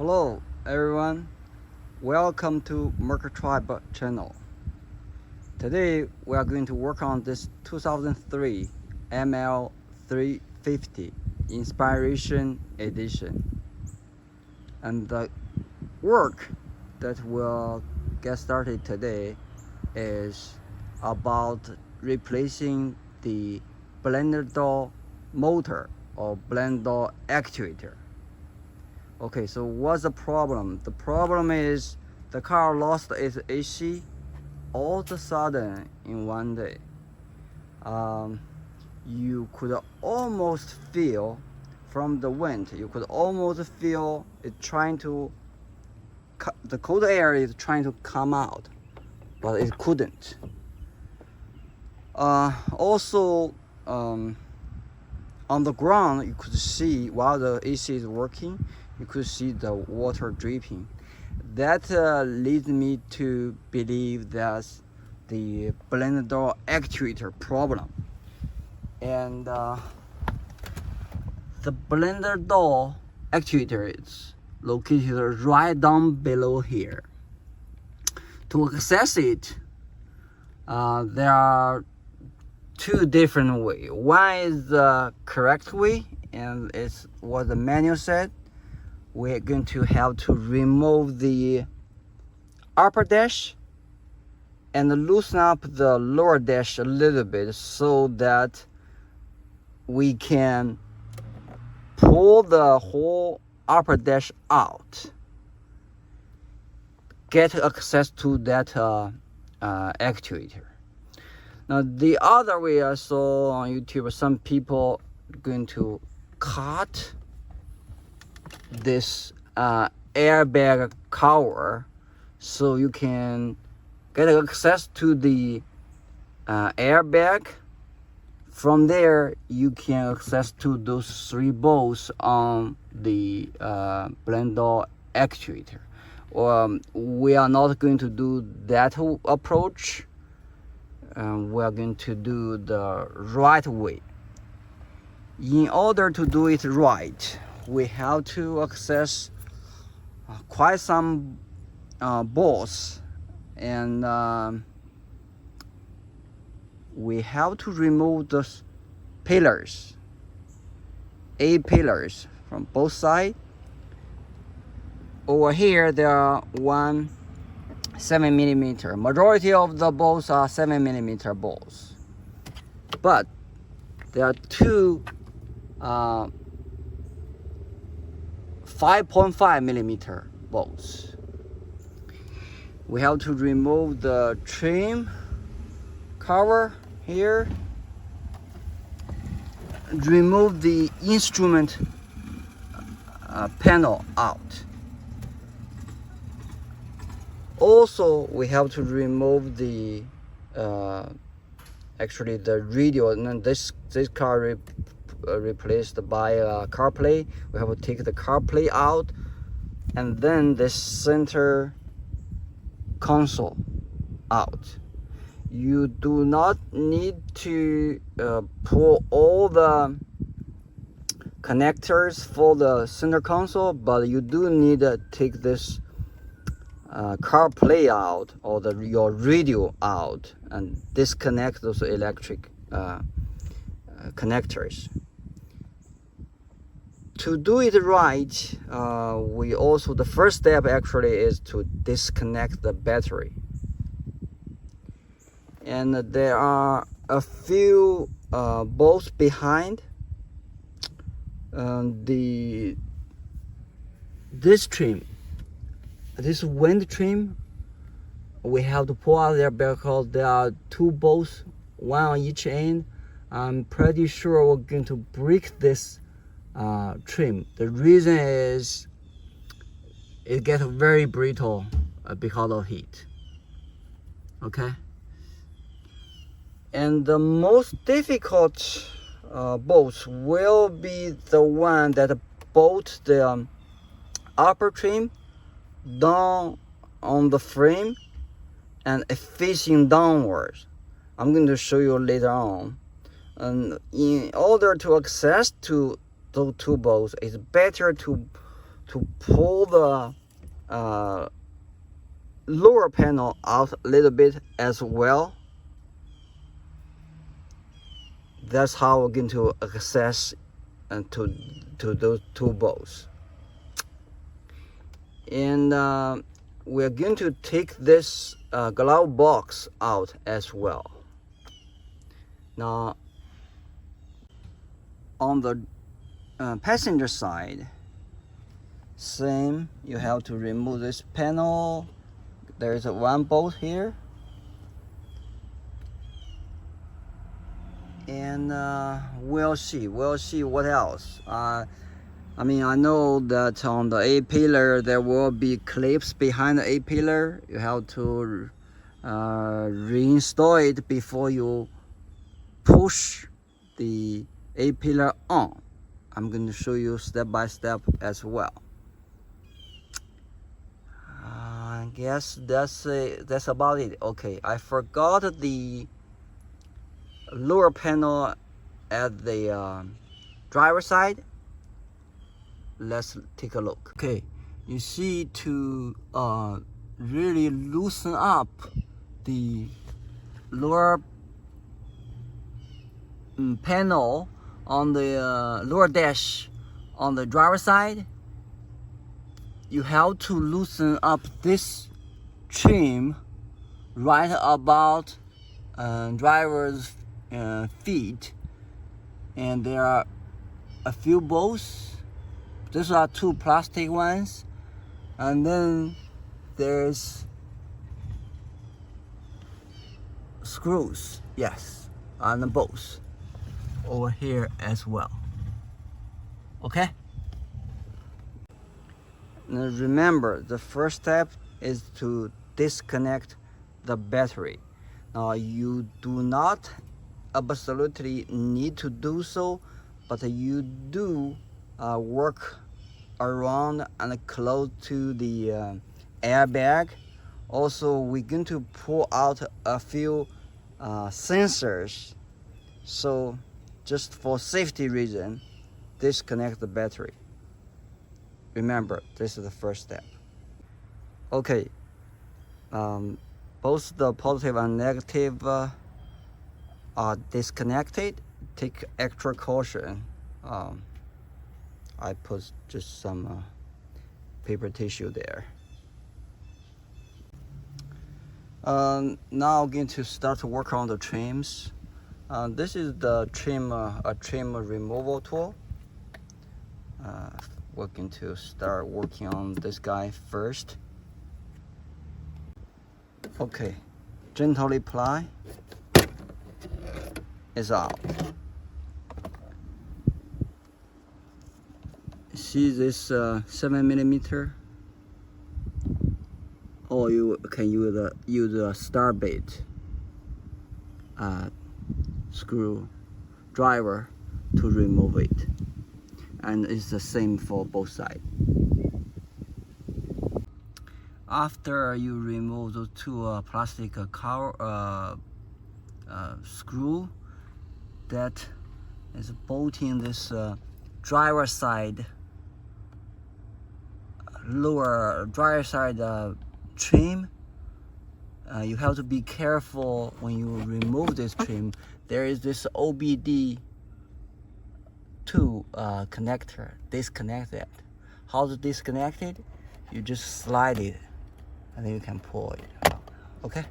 Hello everyone, welcome to Merc Tribe channel. Today we are going to work on this 2003 ML350 Inspiration Edition. And the work that will get started today is about replacing the blender door motor or blender door actuator. Okay, so what's the problem? The problem is the car lost its AC all of a sudden in one day. You could almost feel from the wind, you could almost feel it trying to, the cold air is trying to come out, but it couldn't. Also, on the ground, you could see while the AC is working, you could see the water dripping. That leads me to believe that's the blender door actuator problem. And the blender door actuator is located right down below here. To access it, there are two different ways. One is the correct way, and it's what the manual said. We're going to have to remove the upper dash and loosen up the lower dash a little bit so that we can pull the whole upper dash out, get access to that actuator. Now the other way I saw on YouTube, some people are going to cut this airbag cover so you can get access to the airbag. From there you can access to those three bolts on the blender actuator. We are not going to do that approach. We are going to do the right way. In order to do it right, we have to access quite some bolts, and we have to remove the pillars, pillars from both sides. Over here there are 7mm. Majority of the bolts are 7mm bolts, but there are two 5.5mm bolts. We have to remove the trim cover here, remove the instrument panel out. Also, we have to remove the actually the radio. And this car replaced by a CarPlay. We have to take the CarPlay out, and then the center console out. You do not need to pull all the connectors for the center console, but you do need to take this CarPlay out, or your radio out, and disconnect those electric connectors. To do it right, the first step actually is to disconnect the battery. And there are a few bolts behind this trim, this wind trim. We have to pull out there because there are two bolts, one on each end. I'm pretty sure we're going to break this trim. The reason is it gets very brittle because of heat. Okay, and the most difficult bolts will be the one that bolt the upper trim down on the frame and facing downwards. I'm going to show you later on. And in order to access to those two bolts, it's better to to pull the lower panel out a little bit as well. That's how we're going to access to those two bolts. And we're going to take this glove box out as well. Now, on the passenger side, same, you have to remove this panel. There's one bolt here. And we'll see what else. I mean, I know that on the A-pillar there will be clips behind the A-pillar. You have to reinstall it before you push the A-pillar on. I'm going to show you step by step as well. I guess that's about it. Okay, I forgot the lower panel at the driver side. Let's take a look. Okay, you see, to really loosen up the lower panel on the lower dash on the driver side, you have to loosen up this trim right about driver's feet, and there are a few bolts. These are two plastic ones, and then there's screws, yes, and the bolts over here as well. Okay, now remember, the first step is to disconnect the battery. Now, you do not absolutely need to do so, but you do work around and close to the airbag. Also, we're going to pull out a few sensors, so just for safety reason, disconnect the battery. Remember, this is the first step. Okay, both the positive and negative are disconnected. Take extra caution. I put just some paper tissue there. Now I'm going to start to work on the trims. This is the trim, a trim removal tool. We're going to start working on this guy first. Okay, gently ply. It's out. See this 7mm? Or you can use a star bait screw driver to remove it, and it's the same for both sides. After you remove those two plastic cover screw that is bolting this driver side, lower driver side trim, you have to be careful when you remove this trim. There is this OBD2 connector. Disconnect that. How to disconnect it? You just slide it, and then you can pull it out. Okay?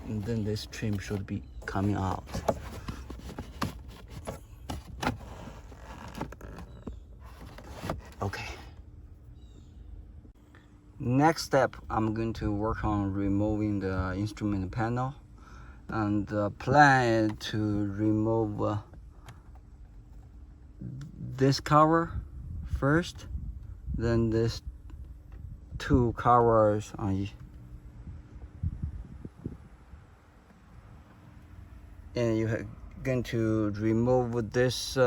And then this trim should be coming out. Okay. Next step, I'm going to work on removing the instrument panel, and the plan is to remove this cover first, then this two covers on each, and you're going to remove this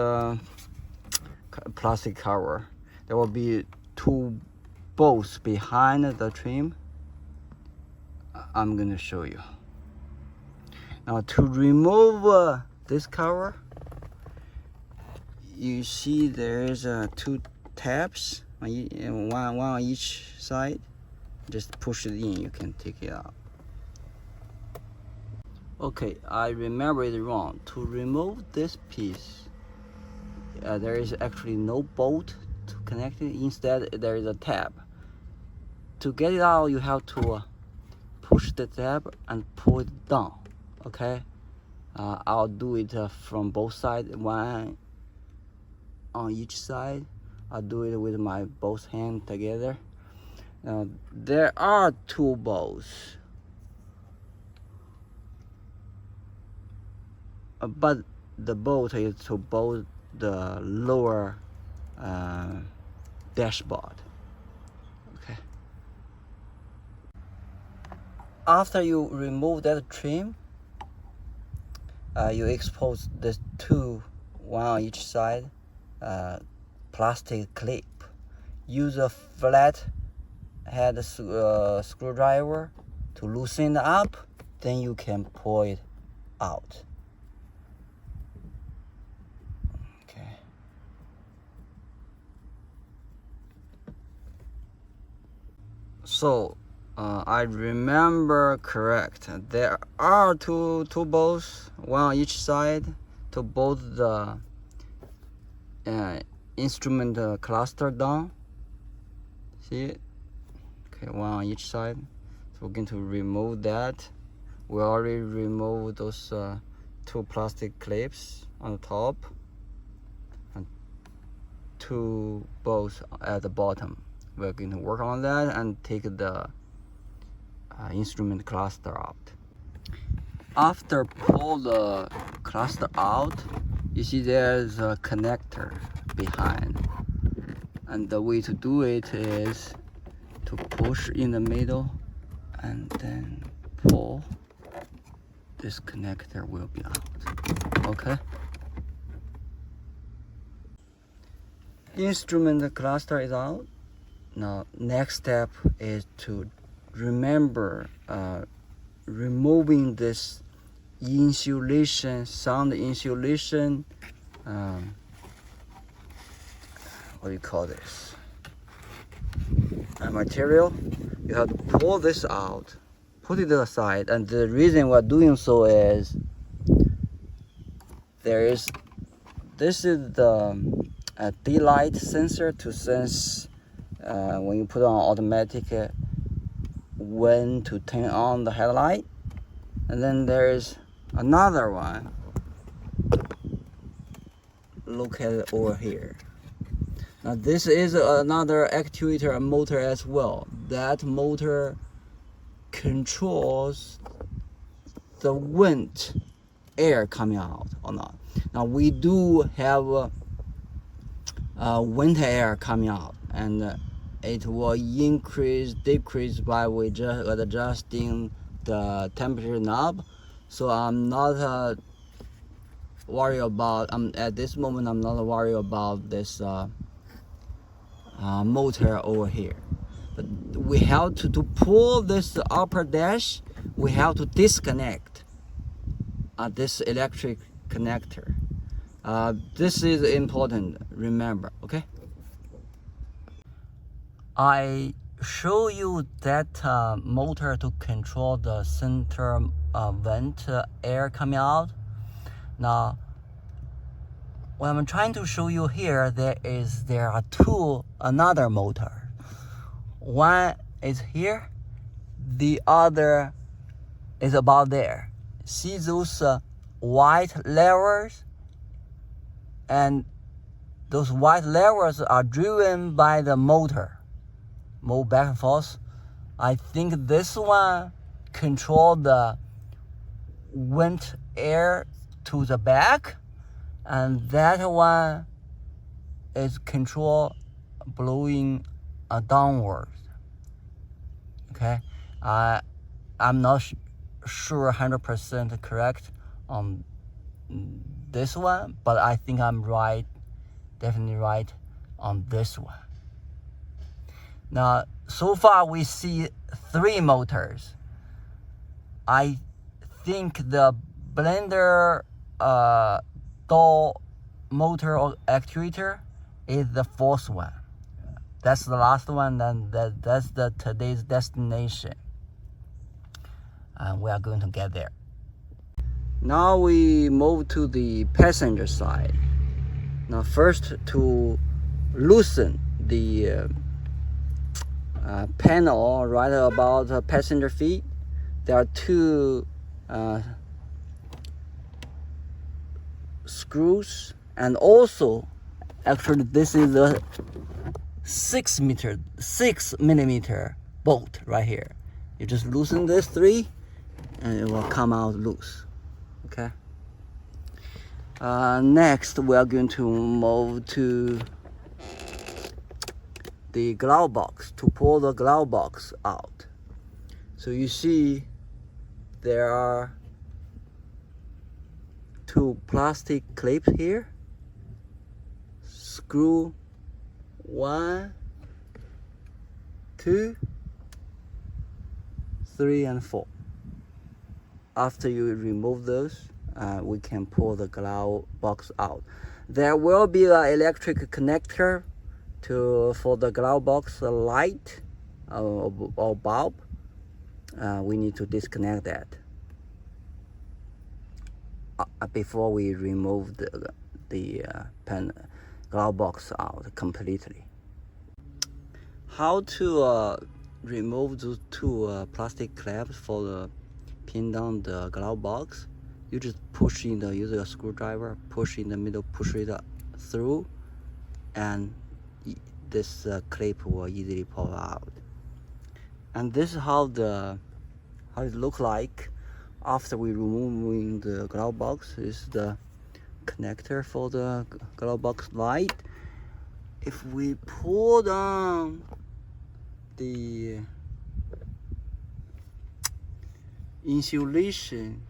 plastic cover. There will be two bolts behind the trim. I'm going to show you. Now, to remove this cover, you see there is two tabs on one on each side. Just push it in, you can take it out. Okay, I remember it wrong. To remove this piece, there is actually no bolt to connect it. Instead, there is a tab. To get it out, you have to push the tab and pull it down. Okay, I'll do it from both sides, one on each side. I'll do it with my both hands together. There are two bolts, but the bolt is to bolt the lower dashboard. Okay. After you remove that trim, you expose the two, one on each side, plastic clip. Use a flat head screwdriver to loosen it up, then you can pull it out. Okay. So I remember correct. There are two bolts, one on each side, to bolt the instrument cluster down. See it? Okay, one on each side. So we're going to remove that. We already removed those two plastic clips on the top and two bolts at the bottom. We're going to work on that and take the instrument cluster out. After pull the cluster out, you see there's a connector behind, and the way to do it is to push in the middle and then pull. This connector will be out. Okay. Instrument cluster is out. Now next step is to remember removing this insulation, sound insulation, what do you call this, material. You have to pull this out, put it aside, and the reason we're doing so is this is the daylight sensor to sense when you put on automatic when to turn on the headlight. And then there's another one located over here. Now this is another actuator motor as well. That motor controls the wind air coming out or not. Now we do have winter air coming out, and it will increase, decrease by adjusting the temperature knob. So I'm not worried about, at this moment I'm not worried about this motor over here. But we have to pull this upper dash, we have to disconnect this electric connector. This is important, remember, okay? I show you that motor to control the center vent air coming out. Now, what I'm trying to show you here, there are another motor. One is here, the other is about there. See those white levers? And those white levers are driven by the motor. Move back and forth. I think this one control the wind air to the back, and that one is control blowing downward. Okay, I'm not sure 100% correct on this one, but I think I'm right, definitely right on this one. Now, so far we see 3 motors. I think the blender door motor or actuator is the 4th one. that's the last one, then that's the today's destination. We are going to get there. Now we move to the passenger side. Now first, to loosen the panel right about the passenger feet, there are two screws, and also actually this is a 6 millimeter bolt right here. You just loosen this 3 and it will come out loose. Okay. Next we are going to move to the glove box to pull the glove box out. So you see there are 2 plastic clips here. Screw 1, 2, 3, and 4. After you remove those, we can pull the glove box out. There will be an electric connector for the glove box light or bulb. We need to disconnect that before we remove the glove box out completely. How to remove those 2 plastic clamps for the pin down the glove box? You just push in use a screwdriver, push in the middle, push it through, and this clip will easily pull out. And this is how it looks like after we removing the glove box. This is the connector for the glove box light. If we pull down the insulation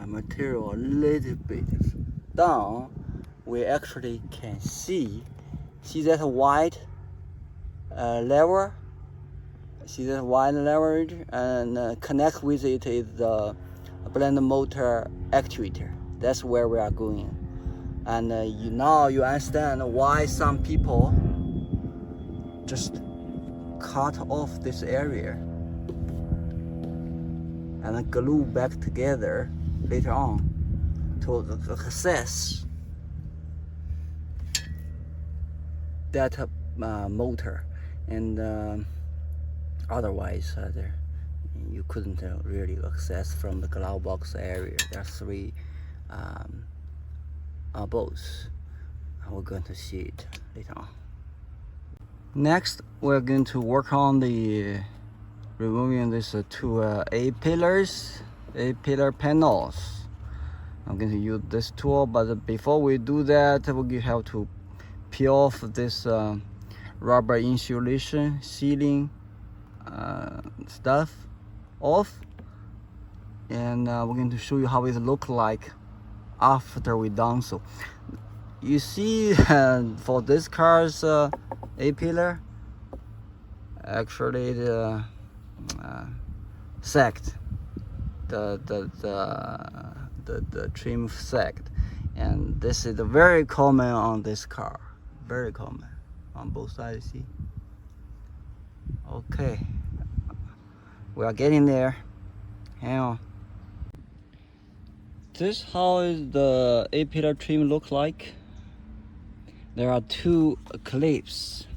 material a little bit down, we actually can see that white lever. See that white lever, and connect with it is the blender motor actuator. That's where we are going. And now you understand why some people just cut off this area and then glue back together later on to access that motor. And otherwise you couldn't really access from the glove box area. There are 3 bolts. We're going to see it later on. Next, we're going to work on the removing these 2 A-pillar panels. I'm going to use this tool, but before we do that, we have to peel off this rubber insulation sealing stuff off, and we're going to show you how it look like after we done so. You see, for this car's A-pillar, actually the sagged, the trim sagged, and this is very common on this car, very common on both sides. See? Okay, we are getting there. Hang on. This is how the A-pillar trim look like. There are 2 clips.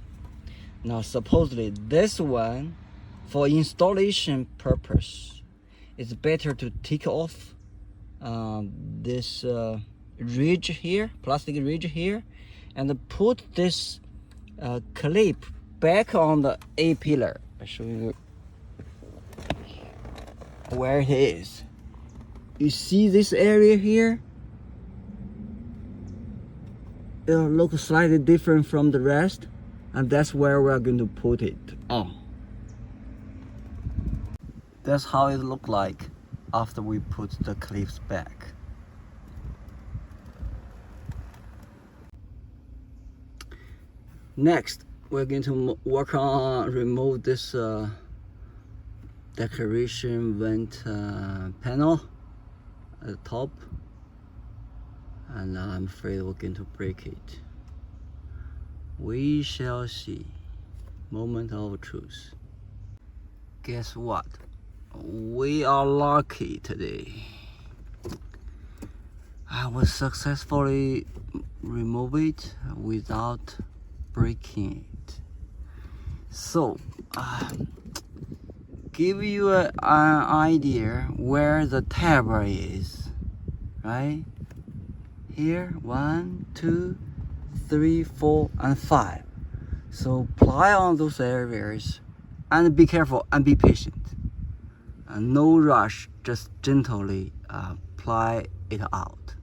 Now supposedly this one, for installation purpose, it's better to take off this ridge here, plastic ridge here, and put this clip back on the A-pillar. I'll show you where it is. You see this area here? It'll look slightly different from the rest, and that's where we're going to put it on. That's how it look like after we put the clips back. Next, we're going to work on remove this decoration vent panel at the top, and I'm afraid we're going to break it. We shall see. Moment of truth. Guess what? We are lucky today. I will successfully remove it without breaking it. So, give you an idea where the tab is, right? Here, 1, 2, 3, 4, and 5. So apply on those areas, and be careful and be patient. No rush, just gently apply it out.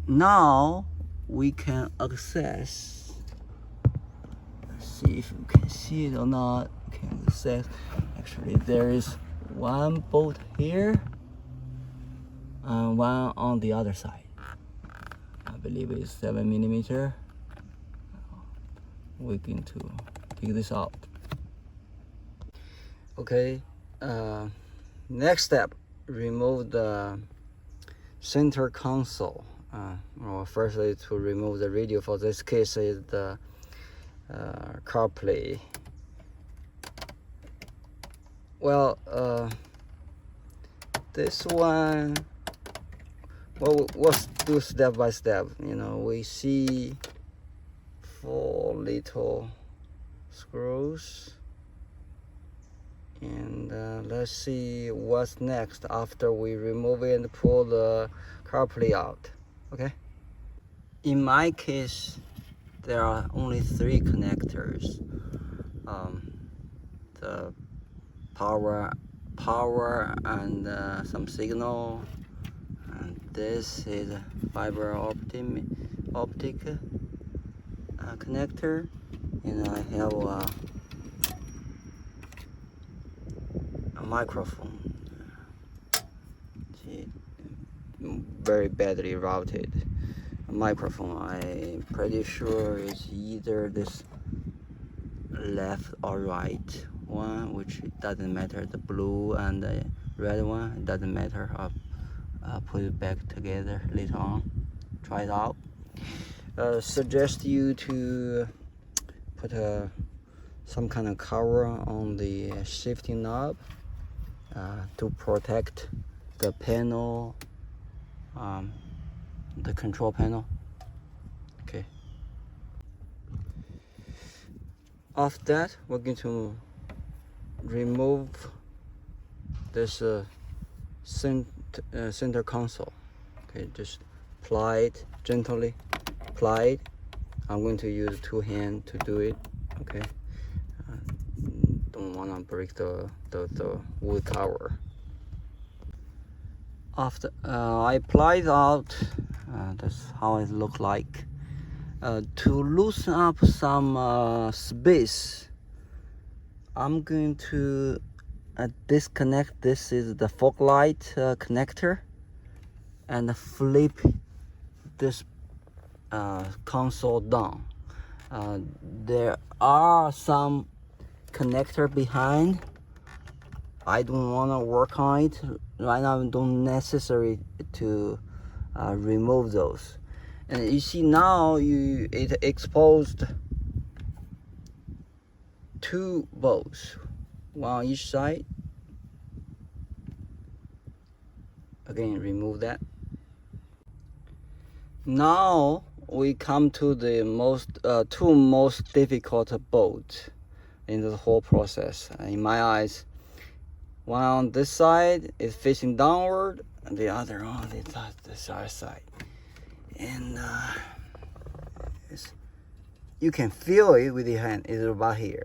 Now we can access. Let's see if you can see it or not. Can access. Actually, there is one bolt here and one on the other side. I believe it's 7mm. We're going to take this out. Okay. Next step, remove the center console. Well, firstly, to remove the radio. For this case, is the CarPlay. Well, this one, well, we'll do step by step. You know, we see 4 little screws, and let's see what's next after we remove it and pull the CarPlay out. Okay. In my case, there are only 3 connectors. The power and some signal, and this is a fiber optic connector, and I have a microphone. See, very badly routed microphone. I'm pretty sure it's either this left or right one, which it doesn't matter. The blue and the red one, it doesn't matter. I'll put it back together later on. Try it out. Suggest you to put some kind of cover on the shifting knob to protect the panel, the control panel. Okay. After that, we're going to remove this center console. Okay, just apply it gently. Apply it. I'm going to use 2 hands to do it. Okay. Don't want to break the wood cover. After I apply it out, that's how it looks like. To loosen up some space, I'm going to disconnect. This is the fog light connector, and flip this console down. There are some connector behind. I don't want to work on it right now. Don't necessary to remove those. And you see now it exposed 2 bolts, one on each side. Again, remove that. Now we come to the 2 most difficult bolts in the whole process. In my eyes, one on this side is facing downward, and the other on this other side. And you can feel it with your hand. It's about here.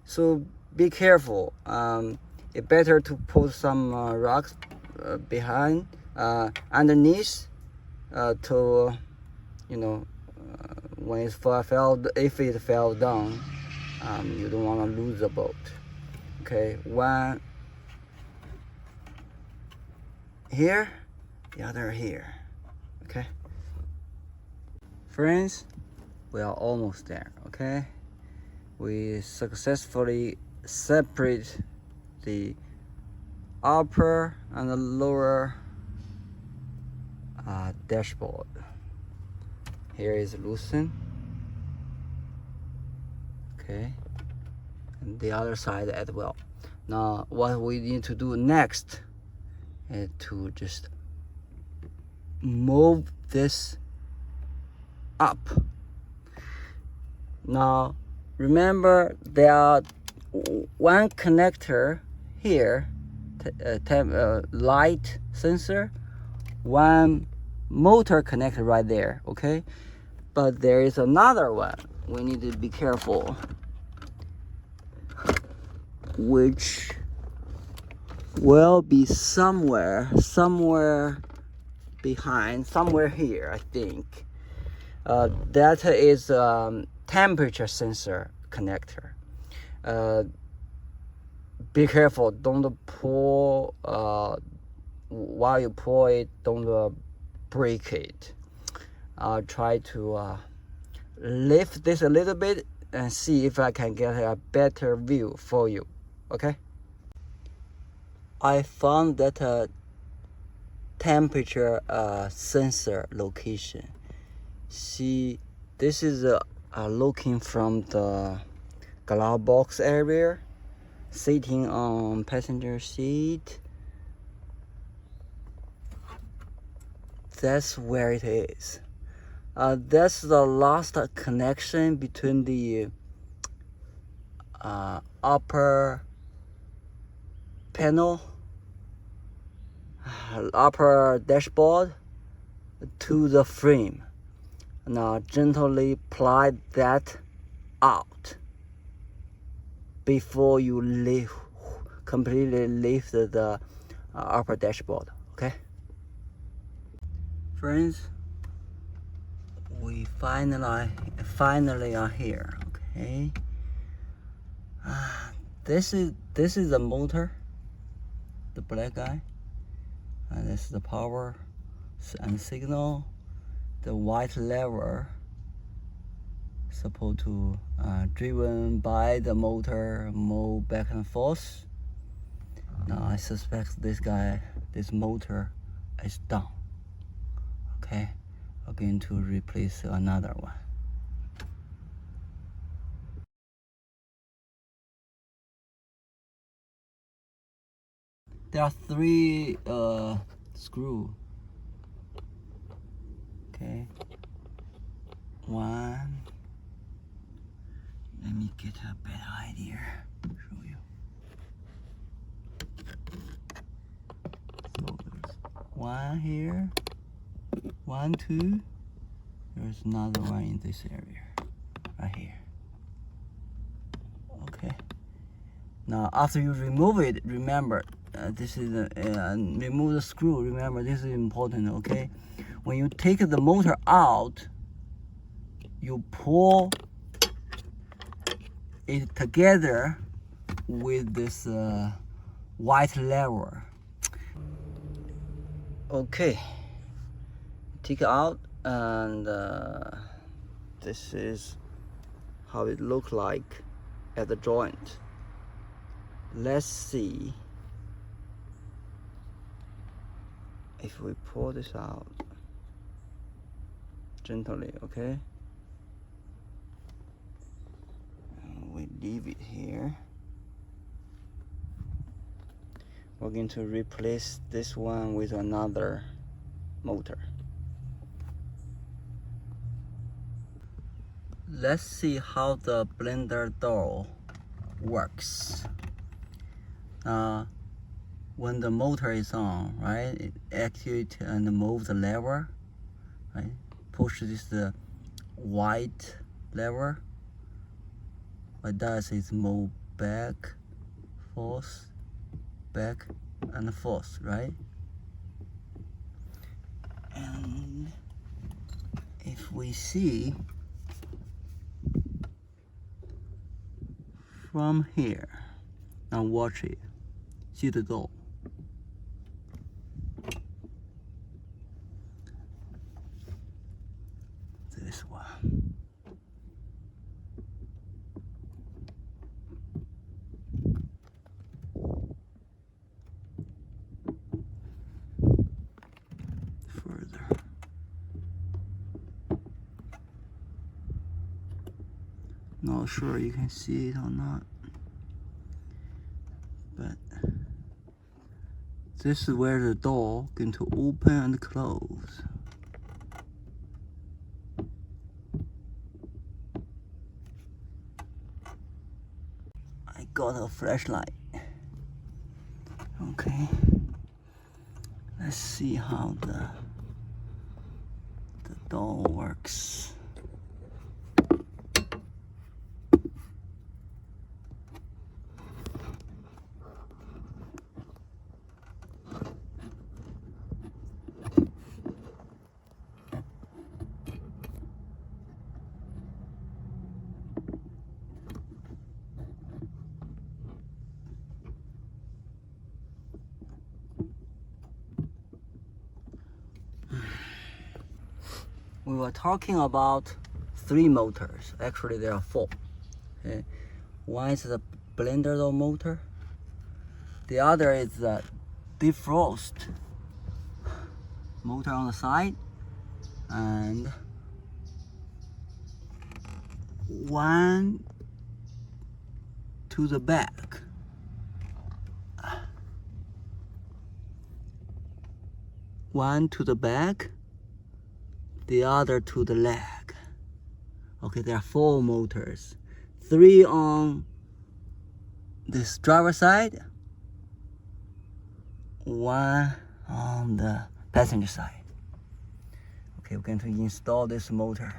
So be careful. It's better to put some rocks behind, underneath, to, you know, when if it fell down, you don't want to lose the bolt. Okay, one here, the other here. Okay, friends, we are almost there. Okay, we successfully separate the upper and the lower dashboard. Here is loosen. Okay, and the other side as well. Now what we need to do next is to just move this up. Now remember, there are one connector here, light sensor, one motor connector right there, okay? But there is another one we need to be careful, which will be somewhere behind, somewhere here, I think. That is temperature sensor connector. Be careful, don't pull, while you pull it, don't break it. I'll try to lift this a little bit and see if I can get a better view for you, okay? I found that temperature sensor location. See, this is looking from the glove box area, sitting on passenger seat. That's where it is. That's the last connection between the upper panel, upper dashboard to the frame. Now gently pry that out before you completely lift the upper dashboard, okay? Friends, we finally are here, okay? This is the motor, the black guy, and this is the power and signal. The white lever supposed to driven by the motor, move back and forth. Now I suspect this motor is down. Okay, we're going to replace another one. There are 3 screws. Okay, 1. Let me get a better idea. Show you. So there's 1 here, 1, 2. There's another one in this area, right here. Okay. Now after you remove it, remember this is remove the screw. Remember, this is important. Okay. When you take the motor out, you pull it together with this white lever. Okay, take it out, and this is how it looks like at the joint. Let's see if we pull this out gently, okay? And we leave it here. We're going to replace this one with another motor. Let's see how the blender door works. When the motor is on, right, it activates and moves the lever, right? Push this white lever. What it does is move back, forth, back and forth, right? And if we see from here, now watch it, see the door. This one. Further. Not sure you can see it or not, but this is where the door going to open and close. I got a flashlight. Okay, let's see how the door works. We were talking about 3 motors. Actually, there are 4. Okay. One is the blender door motor. The other is the defrost motor on the side, and one to the back. One to the back, the other to the leg. Okay, there are 4 motors. 3 on this driver side, 1 on the passenger side. Okay, we're going to install this motor.